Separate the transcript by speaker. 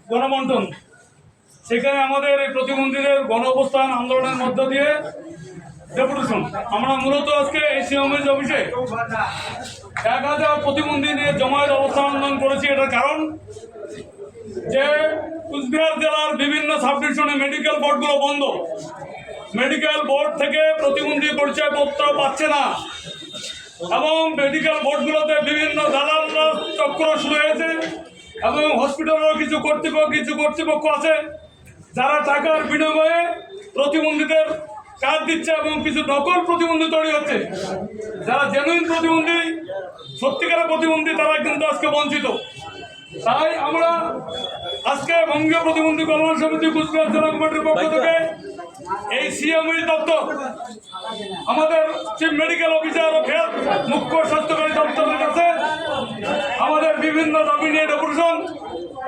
Speaker 1: গণবন্টন সেখানে আমাদের এই প্রতিবন্ধীদের গণ অবস্থান আন্দোলনের মধ্য দিয়ে ডেপুটেশন আমরা মূলত আজকে এসিএমএস অফিসে 1000 প্রতিবন্ধী নিয়ে জমায়েত অবস্থান আন্দোলন করেছি। এটার কারণ যে কুচবিহার জেলার বিভিন্ন সাব ডিভিশনে মেডিকেল বোর্ডগুলো বন্ধ, মেডিকেল বোর্ড থেকে প্রতিবন্ধী পরিচয়পত্র পাচ্ছে না এবং মেডিকেল বোর্ডগুলোতে বিভিন্ন দালাল চক্র শুরু হয়েছে এবং হসপিটালেরও কিছু কর্তৃপক্ষ আছে যারা টাকার বিনিময়ে প্রতিবন্ধীদের কাজ দিচ্ছে এবং কিছু নকল প্রতিবন্ধী তৈরি হচ্ছে। যারা জেনুইন প্রতিবন্ধী, সত্যিকারের প্রতিবন্ধী, তারা কিন্তু আজকে বঞ্চিত। তাই আমরা আজকে বঙ্গীয় প্রতিবন্ধী কল্যাণ সমিতি কুচবিহার জেলা কমিটির পক্ষ থেকে এই সিএমই দপ্তর, আমাদের চিফ মেডিকেল অফিসার ও মুখ্য স্বাস্থ্যকারী দপ্তরের কাছে আমাদের বিভিন্ন দাবি নিয়ে ডেপুটেশন